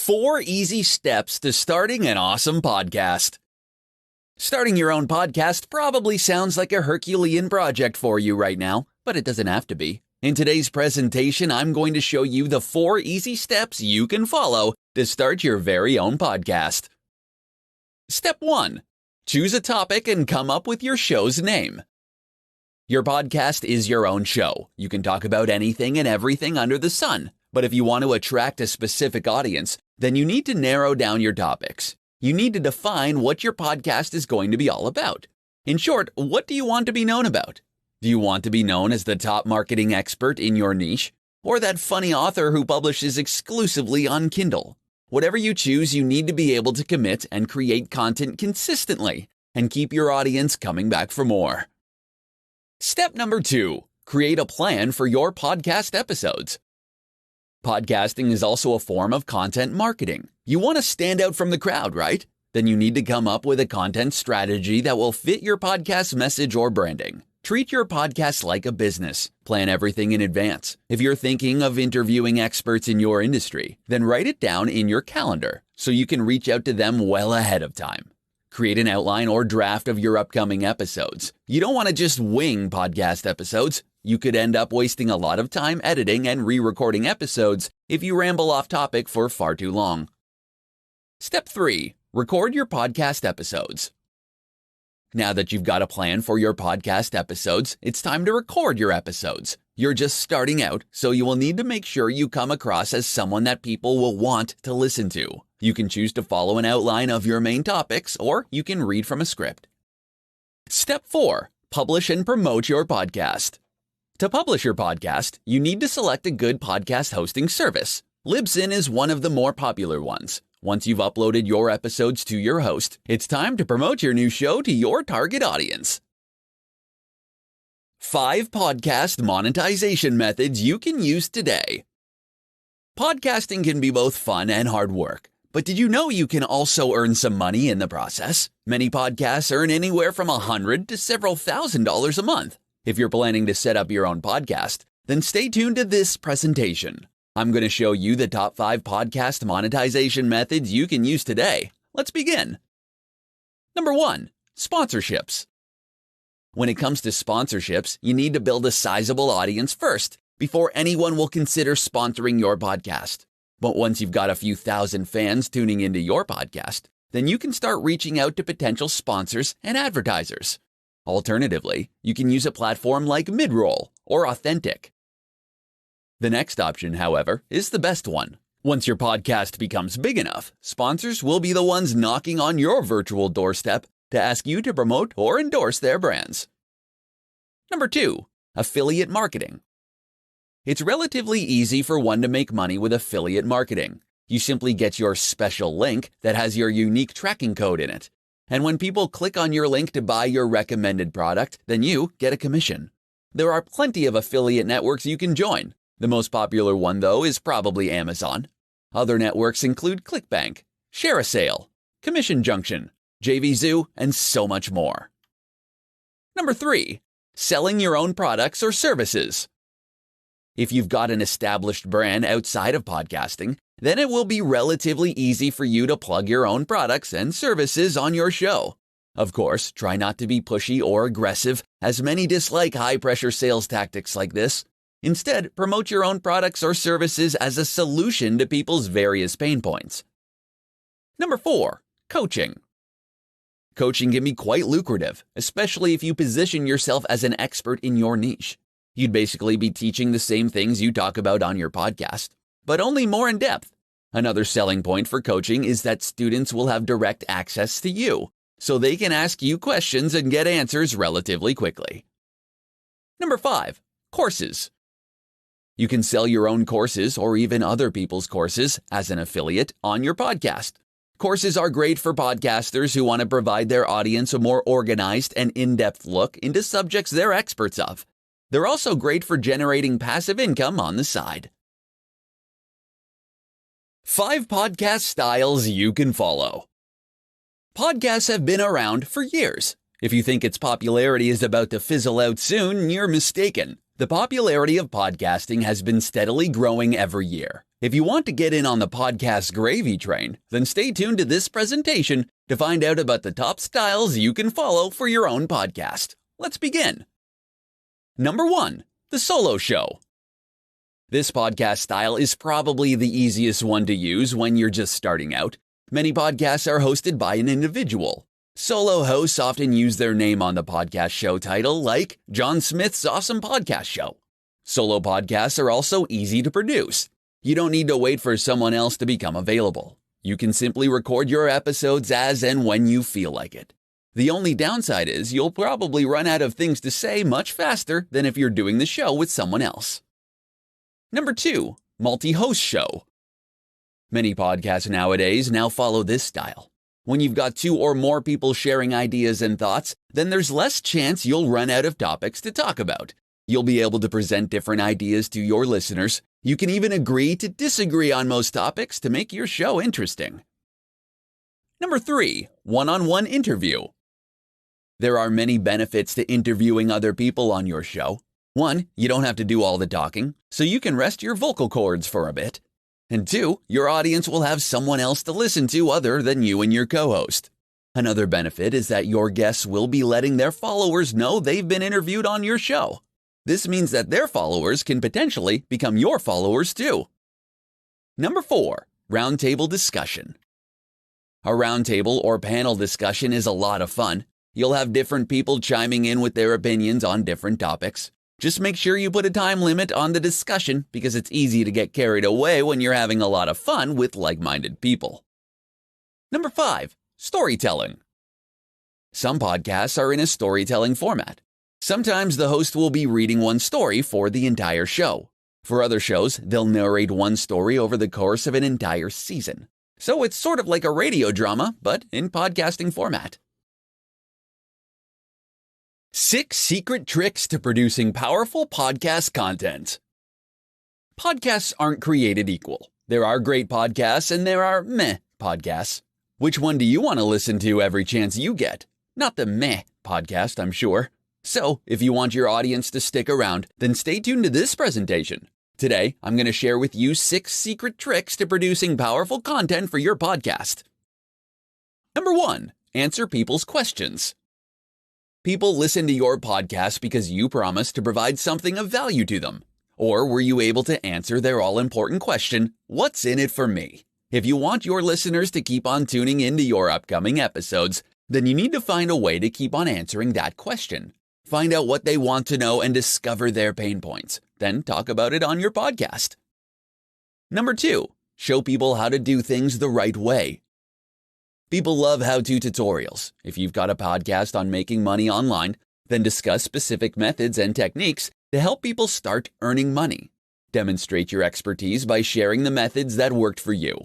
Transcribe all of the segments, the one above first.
4 easy steps to starting an awesome podcast. Starting your own podcast probably sounds like a Herculean project for you right now, but it doesn't have to be. In today's presentation, I'm going to show you the 4 easy steps you can follow to start your very own podcast. Step 1. Choose a topic and come up with your show's name. Your podcast is your own show. You can talk about anything and everything under the sun. But if you want to attract a specific audience, then you need to narrow down your topics. You need to define what your podcast is going to be all about. In short, what do you want to be known about? Do you want to be known as the top marketing expert in your niche? Or that funny author who publishes exclusively on Kindle? Whatever you choose, you need to be able to commit and create content consistently and keep your audience coming back for more. Step number 2. Create a plan for your podcast episodes. Podcasting is also a form of content marketing. You want to stand out from the crowd, right? Then you need to come up with a content strategy that will fit your podcast message or branding. Treat your podcast like a business. Plan everything in advance. If you're thinking of interviewing experts in your industry, then write it down in your calendar so you can reach out to them well ahead of time. Create an outline or draft of your upcoming episodes. You don't want to just wing podcast episodes. You could end up wasting a lot of time editing and re-recording episodes if you ramble off topic for far too long. Step 3. Record your podcast episodes. Now that you've got a plan for your podcast episodes, it's time to record your episodes. You're just starting out, so you will need to make sure you come across as someone that people will want to listen to. You can choose to follow an outline of your main topics, or you can read from a script. Step 4. Publish and promote your podcast. To publish your podcast, you need to select a good podcast hosting service. Libsyn is one of the more popular ones. Once you've uploaded your episodes to your host, it's time to promote your new show to your target audience. 5 podcast monetization methods you can use today. Podcasting can be both fun and hard work, but did you know you can also earn some money in the process? Many podcasts earn anywhere from $100 to several $1,000s a month. If you're planning to set up your own podcast, then stay tuned to this presentation. I'm going to show you the top 5 podcast monetization methods you can use today. Let's begin. Number 1. Sponsorships. When it comes to sponsorships, you need to build a sizable audience first before anyone will consider sponsoring your podcast. But once you've got a few thousand fans tuning into your podcast, then you can start reaching out to potential sponsors and advertisers. Alternatively, you can use a platform like Midroll or Authentic. The next option, however, is the best one. Once your podcast becomes big enough, sponsors will be the ones knocking on your virtual doorstep to ask you to promote or endorse their brands. Number 2. Affiliate marketing. It's relatively easy for one to make money with affiliate marketing. You simply get your special link that has your unique tracking code in it. And when people click on your link to buy your recommended product, then you get a commission. There are plenty of affiliate networks you can join. The most popular one, though, is probably Amazon. Other networks include ClickBank, ShareASale, Commission Junction, JVZoo, and so much more. Number 3. Selling your own products or services. If you've got an established brand outside of podcasting, then it will be relatively easy for you to plug your own products and services on your show. Of course, try not to be pushy or aggressive, as many dislike high-pressure sales tactics like this. Instead, promote your own products or services as a solution to people's various pain points. Number 4. Coaching. Coaching can be quite lucrative, especially if you position yourself as an expert in your niche. You'd basically be teaching the same things you talk about on your podcast, but only more in depth. Another selling point for coaching is that students will have direct access to you, so they can ask you questions and get answers relatively quickly. Number 5. Courses. You can sell your own courses or even other people's courses as an affiliate on your podcast. Courses are great for podcasters who want to provide their audience a more organized and in-depth look into subjects they're experts of. They're also great for generating passive income on the side. 5 podcast styles you can follow. Podcasts have been around for years. If you think its popularity is about to fizzle out soon, you're mistaken. The popularity of podcasting has been steadily growing every year. If you want to get in on the podcast gravy train, then stay tuned to this presentation to find out about the top styles you can follow for your own podcast. Let's begin. Number 1, the solo show. This podcast style is probably the easiest one to use when you're just starting out. Many podcasts are hosted by an individual. Solo hosts often use their name on the podcast show title, like John Smith's Awesome Podcast Show. Solo podcasts are also easy to produce. You don't need to wait for someone else to become available. You can simply record your episodes as and when you feel like it. The only downside is you'll probably run out of things to say much faster than if you're doing the show with someone else. Number 2, multi-host show. Many podcasts nowadays now follow this style. When you've got 2 or more people sharing ideas and thoughts, then there's less chance you'll run out of topics to talk about. You'll be able to present different ideas to your listeners. You can even agree to disagree on most topics to make your show interesting. Number 3, one-on-one interview. There are many benefits to interviewing other people on your show. 1, you don't have to do all the talking, so you can rest your vocal cords for a bit. And 2, your audience will have someone else to listen to other than you and your co-host. Another benefit is that your guests will be letting their followers know they've been interviewed on your show. This means that their followers can potentially become your followers too. Number 4, roundtable discussion. A roundtable or panel discussion is a lot of fun. You'll have different people chiming in with their opinions on different topics. Just make sure you put a time limit on the discussion because it's easy to get carried away when you're having a lot of fun with like-minded people. Number 5, storytelling. Some podcasts are in a storytelling format. Sometimes the host will be reading one story for the entire show. For other shows, they'll narrate one story over the course of an entire season. So it's sort of like a radio drama, but in podcasting format. 6 secret tricks to producing powerful podcast content. Podcasts aren't created equal. There are great podcasts and there are meh podcasts. Which one do you want to listen to every chance you get? Not the meh podcast, I'm sure. So, if you want your audience to stick around, then stay tuned to this presentation. Today, I'm going to share with you 6 secret tricks to producing powerful content for your podcast. Number 1, answer people's questions. People listen to your podcast because you promised to provide something of value to them. Or were you able to answer their all-important question, what's in it for me? If you want your listeners to keep on tuning into your upcoming episodes, then you need to find a way to keep on answering that question. Find out what they want to know and discover their pain points. Then talk about it on your podcast. Number 2, show people how to do things the right way. People love how-to tutorials. If you've got a podcast on making money online, then discuss specific methods and techniques to help people start earning money. Demonstrate your expertise by sharing the methods that worked for you.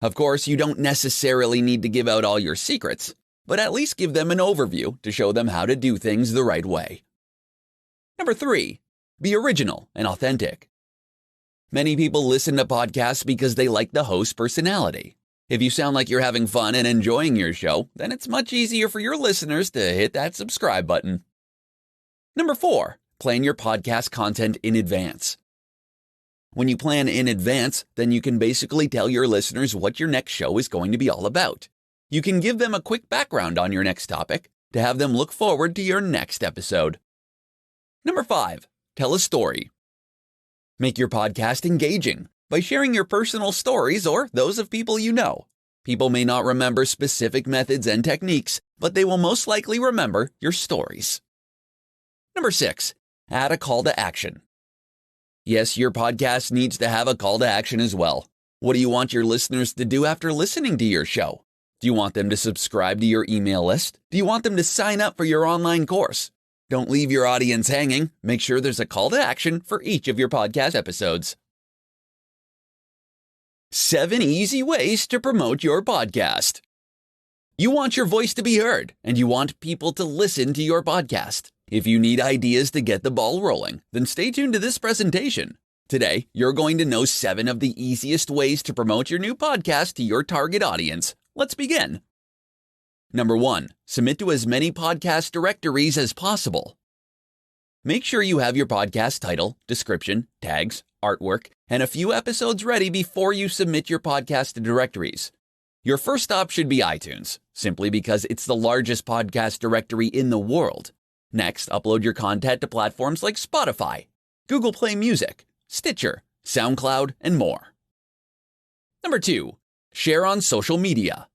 Of course, you don't necessarily need to give out all your secrets, but at least give them an overview to show them how to do things the right way. Number 3, be original and authentic. Many people listen to podcasts because they like the host's personality. If you sound like you're having fun and enjoying your show, then it's much easier for your listeners to hit that subscribe button. Number 4, plan your podcast content in advance. When you plan in advance, then you can basically tell your listeners what your next show is going to be all about. You can give them a quick background on your next topic to have them look forward to your next episode. Number 5, tell a story. Make your podcast engaging by sharing your personal stories or those of people you know. People may not remember specific methods and techniques, but they will most likely remember your stories. Number 6, add a call to action. Yes, your podcast needs to have a call to action as well. What do you want your listeners to do after listening to your show? Do you want them to subscribe to your email list? Do you want them to sign up for your online course? Don't leave your audience hanging. Make sure there's a call to action for each of your podcast episodes. 7 easy ways to promote your podcast. You want your voice to be heard, and you want people to listen to your podcast. If you need ideas to get the ball rolling, then stay tuned to this presentation. Today, you're going to know 7 of the easiest ways to promote your new podcast to your target audience. Let's begin. Number 1, submit to as many podcast directories as possible. Make sure you have your podcast title, description, tags, artwork, and a few episodes ready before you submit your podcast to directories. Your first stop should be iTunes, simply because it's the largest podcast directory in the world. Next, upload your content to platforms like Spotify, Google Play Music, Stitcher, SoundCloud, and more. Number 2, share on social media.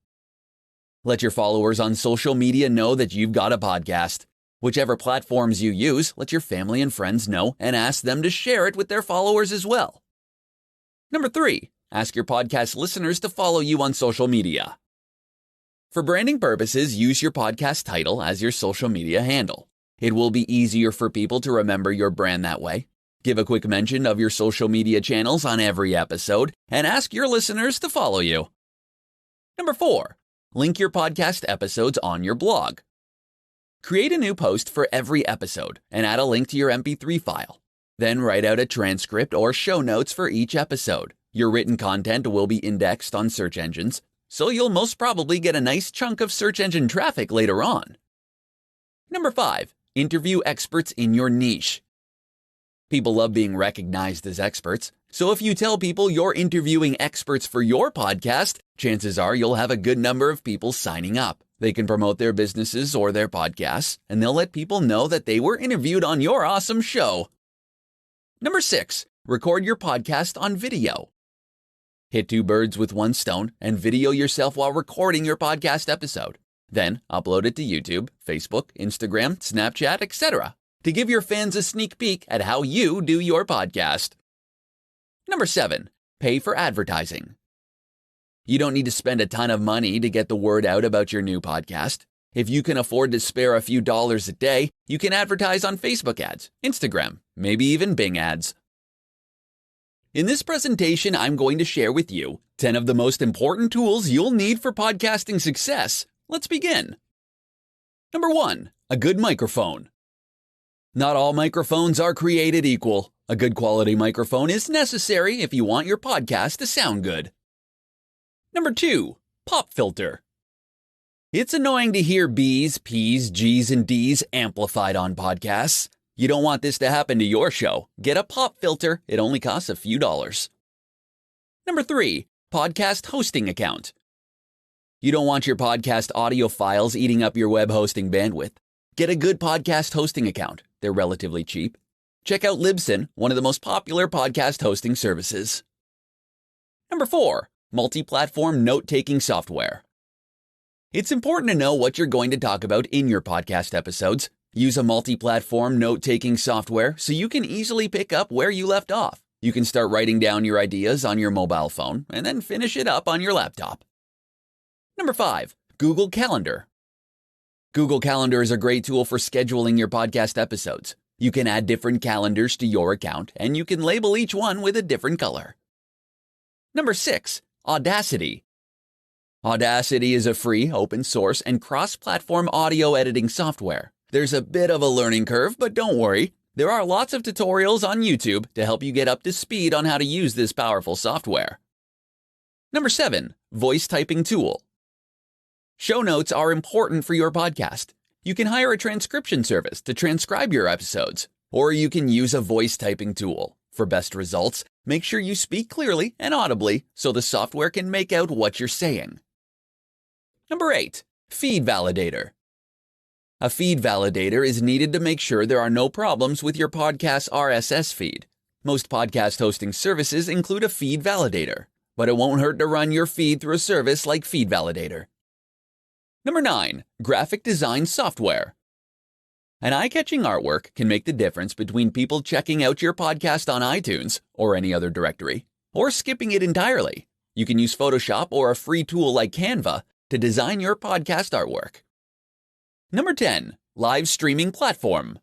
Let your followers on social media know that you've got a podcast. Whichever platforms you use, let your family and friends know and ask them to share it with their followers as well. Number 3, ask your podcast listeners to follow you on social media. For branding purposes, use your podcast title as your social media handle. It will be easier for people to remember your brand that way. Give a quick mention of your social media channels on every episode and ask your listeners to follow you. Number 4, link your podcast episodes on your blog. Create a new post for every episode and add a link to your MP3 file. Then write out a transcript or show notes for each episode. Your written content will be indexed on search engines, so you'll most probably get a nice chunk of search engine traffic later on. Number 5, interview experts in your niche. People love being recognized as experts, so if you tell people you're interviewing experts for your podcast, chances are you'll have a good number of people signing up. They can promote their businesses or their podcasts, and they'll let people know that they were interviewed on your awesome show. Number 6, record your podcast on video. Hit 2 birds with 1 stone and video yourself while recording your podcast episode. Then upload it to YouTube, Facebook, Instagram, Snapchat, etc. to give your fans a sneak peek at how you do your podcast. Number 7, pay for advertising. You don't need to spend a ton of money to get the word out about your new podcast. If you can afford to spare a few dollars a day, you can advertise on Facebook ads, Instagram, maybe even Bing ads. In this presentation, I'm going to share with you 10 of the most important tools you'll need for podcasting success. Let's begin. Number 1, a good microphone. Not all microphones are created equal. A good quality microphone is necessary if you want your podcast to sound good. Number 2, pop filter. It's annoying to hear B's, P's, G's, and D's amplified on podcasts. You don't want this to happen to your show. Get a pop filter. It only costs a few dollars. Number 3, podcast hosting account. You don't want your podcast audio files eating up your web hosting bandwidth. Get a good podcast hosting account. They're relatively cheap. Check out Libsyn, one of the most popular podcast hosting services. Number 4, multi-platform note-taking software. It's important to know what you're going to talk about in your podcast episodes. Use a multi-platform note-taking software so you can easily pick up where you left off. You can start writing down your ideas on your mobile phone and then finish it up on your laptop. Number 5, Google Calendar. Google Calendar is a great tool for scheduling your podcast episodes. You can add different calendars to your account, and you can label each one with a different color. Number 6, Audacity. Audacity is a free, open source, and cross-platform audio editing software. There's a bit of a learning curve, but don't worry. There are lots of tutorials on YouTube to help you get up to speed on how to use this powerful software. Number 7, voice typing tool. Show notes are important for your podcast. You can hire a transcription service to transcribe your episodes, or you can use a voice typing tool. For best results, make sure you speak clearly and audibly so the software can make out what you're saying. Number 8, feed validator. A feed validator is needed to make sure there are no problems with your podcast's RSS feed. Most podcast hosting services include a feed validator, but it won't hurt to run your feed through a service like Feed Validator. Number 9, graphic design software. An eye-catching artwork can make the difference between people checking out your podcast on iTunes or any other directory, or skipping it entirely. You can use Photoshop or a free tool like Canva to design your podcast artwork. Number 10, live streaming platform.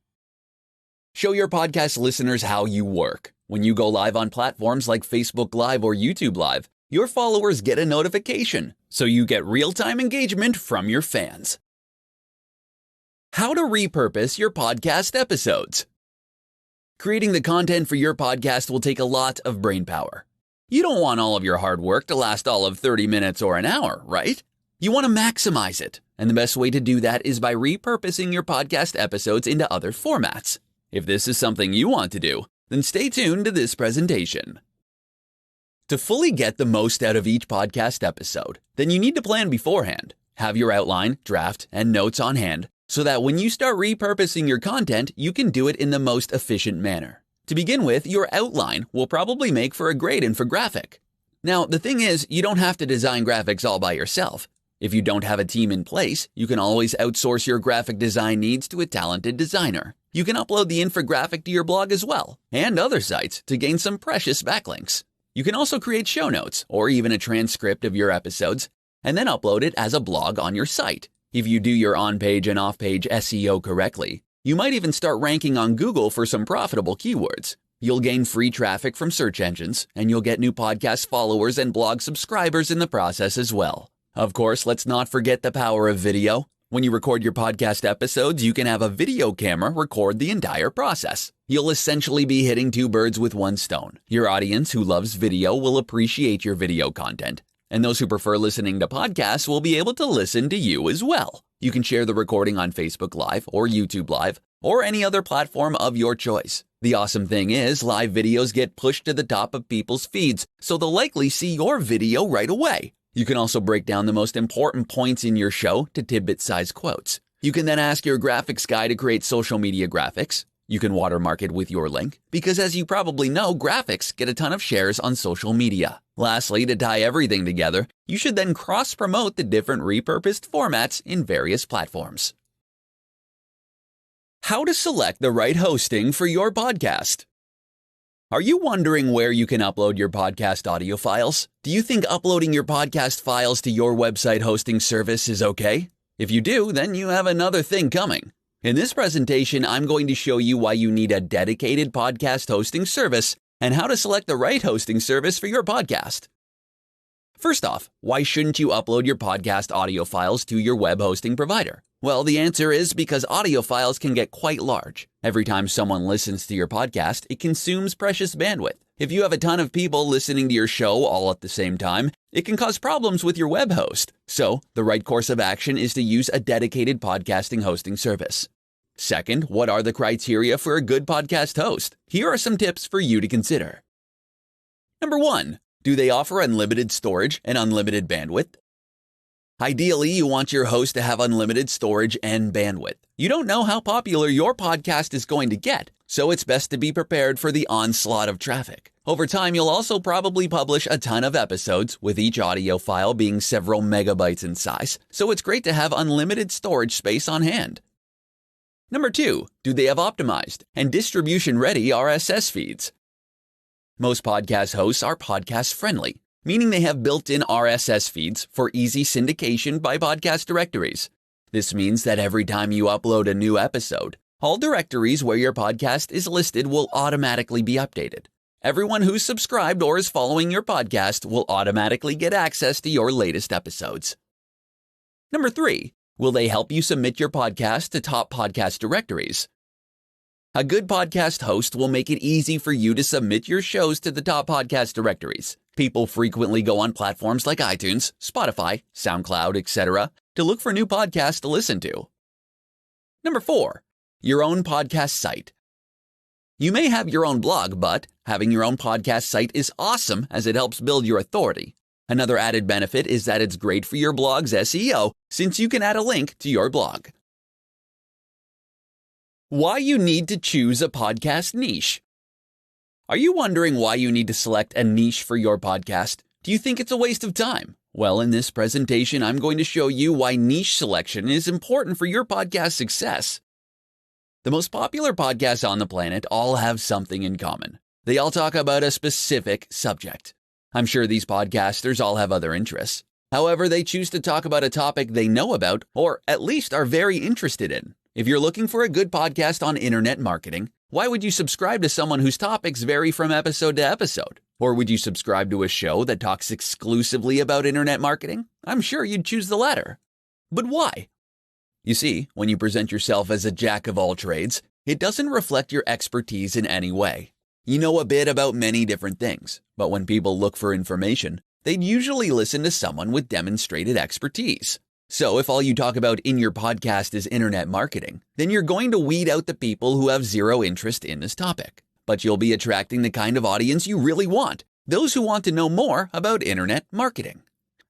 Show your podcast listeners how you work. When you go live on platforms like Facebook Live or YouTube Live, your followers get a notification, so you get real-time engagement from your fans. How to repurpose your podcast episodes. Creating the content for your podcast will take a lot of brain power. You don't want all of your hard work to last all of 30 minutes or an hour, right? You want to maximize it, and the best way to do that is by repurposing your podcast episodes into other formats. If this is something you want to do, then stay tuned to this presentation. To fully get the most out of each podcast episode, then you need to plan beforehand. Have your outline, draft, and notes on hand so that when you start repurposing your content, you can do it in the most efficient manner. To begin with, your outline will probably make for a great infographic. Now, the thing is, you don't have to design graphics all by yourself. If you don't have a team in place, you can always outsource your graphic design needs to a talented designer. You can upload the infographic to your blog as well, and other sites to gain some precious backlinks. You can also create show notes or even a transcript of your episodes, and then upload it as a blog on your site. If you do your on-page and off-page SEO correctly, you might even start ranking on Google for some profitable keywords. You'll gain free traffic from search engines, and you'll get new podcast followers and blog subscribers in the process as well. Of course, let's not forget the power of video. When you record your podcast episodes, you can have a video camera record the entire process. You'll essentially be hitting two birds with one stone. Your audience who loves video will appreciate your video content, and those who prefer listening to podcasts will be able to listen to you as well. You can share the recording on Facebook Live or YouTube Live or any other platform of your choice. The awesome thing is, live videos get pushed to the top of people's feeds, so they'll likely see your video right away. You can also break down the most important points in your show to tidbit-sized quotes. You can then ask your graphics guy to create social media graphics. You can watermark it with your link, because as you probably know, graphics get a ton of shares on social media. Lastly, to tie everything together, you should then cross-promote the different repurposed formats in various platforms. How to select the right hosting for your podcast. Are you wondering where you can upload your podcast audio files? Do you think uploading your podcast files to your website hosting service is okay? If you do, then you have another thing coming. In this presentation, I'm going to show you why you need a dedicated podcast hosting service and how to select the right hosting service for your podcast. First off, why shouldn't you upload your podcast audio files to your web hosting provider? Well, the answer is because audio files can get quite large. Every time someone listens to your podcast, it consumes precious bandwidth. If you have a ton of people listening to your show all at the same time, it can cause problems with your web host. So, the right course of action is to use a dedicated podcasting hosting service. Second, what are the criteria for a good podcast host? Here are some tips for you to consider. Number 1, do they offer unlimited storage and unlimited bandwidth? Ideally, you want your host to have unlimited storage and bandwidth. You don't know how popular your podcast is going to get, so it's best to be prepared for the onslaught of traffic. Over time, you'll also probably publish a ton of episodes, with each audio file being several megabytes in size, so it's great to have unlimited storage space on hand. Number 2, do they have optimized and distribution-ready RSS feeds? Most podcast hosts are podcast-friendly, meaning they have built-in RSS feeds for easy syndication by podcast directories. This means that every time you upload a new episode, all directories where your podcast is listed will automatically be updated. Everyone who's subscribed or is following your podcast will automatically get access to your latest episodes. Number 3, will they help you submit your podcast to top podcast directories? A good podcast host will make it easy for you to submit your shows to the top podcast directories. People frequently go on platforms like iTunes, Spotify, SoundCloud, etc. to look for new podcasts to listen to. Number 4, your own podcast site. You may have your own blog, but having your own podcast site is awesome as it helps build your authority. Another added benefit is that it's great for your blog's SEO since you can add a link to your blog. Why you need to choose a podcast niche. Are you wondering why you need to select a niche for your podcast? Do you think it's a waste of time? Well, in this presentation, I'm going to show you why niche selection is important for your podcast success. The most popular podcasts on the planet all have something in common. They all talk about a specific subject. I'm sure these podcasters all have other interests. However, they choose to talk about a topic they know about or at least are very interested in. If you're looking for a good podcast on internet marketing, why would you subscribe to someone whose topics vary from episode to episode? Or would you subscribe to a show that talks exclusively about internet marketing? I'm sure you'd choose the latter. But why? You see, when you present yourself as a jack of all trades, it doesn't reflect your expertise in any way. You know a bit about many different things, but when people look for information, they'd usually listen to someone with demonstrated expertise. So if all you talk about in your podcast is internet marketing, then you're going to weed out the people who have zero interest in this topic. But you'll be attracting the kind of audience you really want, those who want to know more about internet marketing.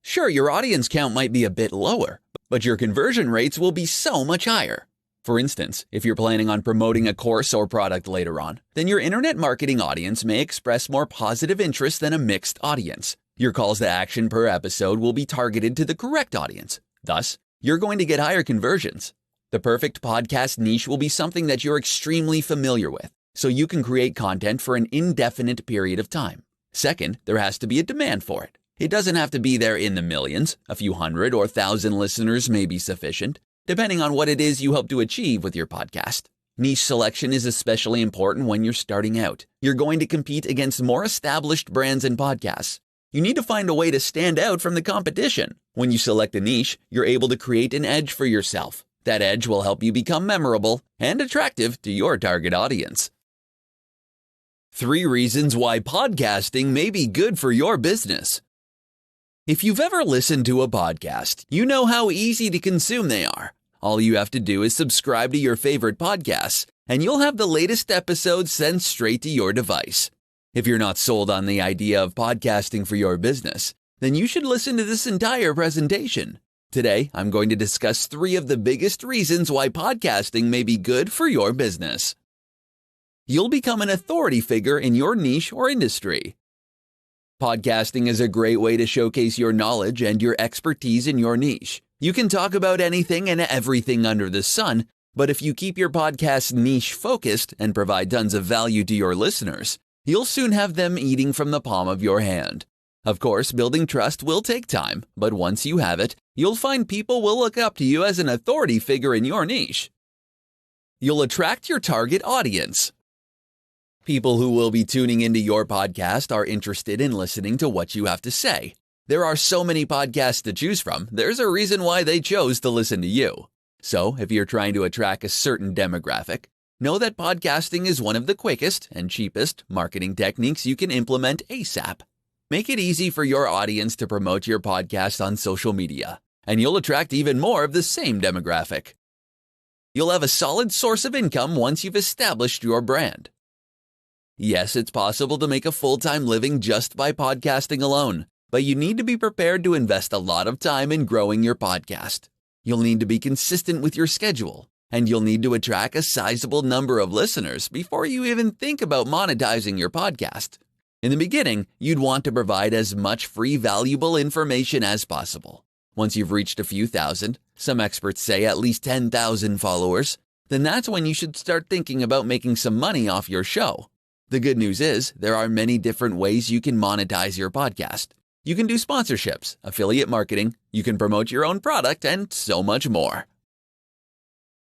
Sure, your audience count might be a bit lower, but your conversion rates will be so much higher. For instance, if you're planning on promoting a course or product later on, then your internet marketing audience may express more positive interest than a mixed audience. Your calls to action per episode will be targeted to the correct audience. Thus, you're going to get higher conversions. The perfect podcast niche will be something that you're extremely familiar with, so you can create content for an indefinite period of time. Second, there has to be a demand for it. It doesn't have to be there in the millions. A few hundred or thousand listeners may be sufficient, depending on what it is you hope to achieve with your podcast. Niche selection is especially important when you're starting out. You're going to compete against more established brands and podcasts. You need to find a way to stand out from the competition. When you select a niche, you're able to create an edge for yourself. That edge will help you become memorable and attractive to your target audience. 3 reasons why podcasting may be good for your business. If you've ever listened to a podcast, you know how easy to consume they are. All you have to do is subscribe to your favorite podcasts, and you'll have the latest episodes sent straight to your device. If you're not sold on the idea of podcasting for your business, then you should listen to this entire presentation. Today, I'm going to discuss 3 of the biggest reasons why podcasting may be good for your business. You'll become an authority figure in your niche or industry. Podcasting is a great way to showcase your knowledge and your expertise in your niche. You can talk about anything and everything under the sun, but if you keep your podcast niche focused and provide tons of value to your listeners, you'll soon have them eating from the palm of your hand. Of course, building trust will take time, but once you have it, you'll find people will look up to you as an authority figure in your niche. You'll attract your target audience. People who will be tuning into your podcast are interested in listening to what you have to say. There are so many podcasts to choose from, there's a reason why they chose to listen to you. So, if you're trying to attract a certain demographic, know that podcasting is one of the quickest and cheapest marketing techniques you can implement ASAP. Make it easy for your audience to promote your podcast on social media, and you'll attract even more of the same demographic. You'll have a solid source of income once you've established your brand. Yes, it's possible to make a full-time living just by podcasting alone, but you need to be prepared to invest a lot of time in growing your podcast. You'll need to be consistent with your schedule, and you'll need to attract a sizable number of listeners before you even think about monetizing your podcast. In the beginning, you'd want to provide as much free, valuable information as possible. Once you've reached a few thousand, some experts say at least 10,000 followers, then that's when you should start thinking about making some money off your show. The good news is, there are many different ways you can monetize your podcast. You can do sponsorships, affiliate marketing, you can promote your own product, and so much more.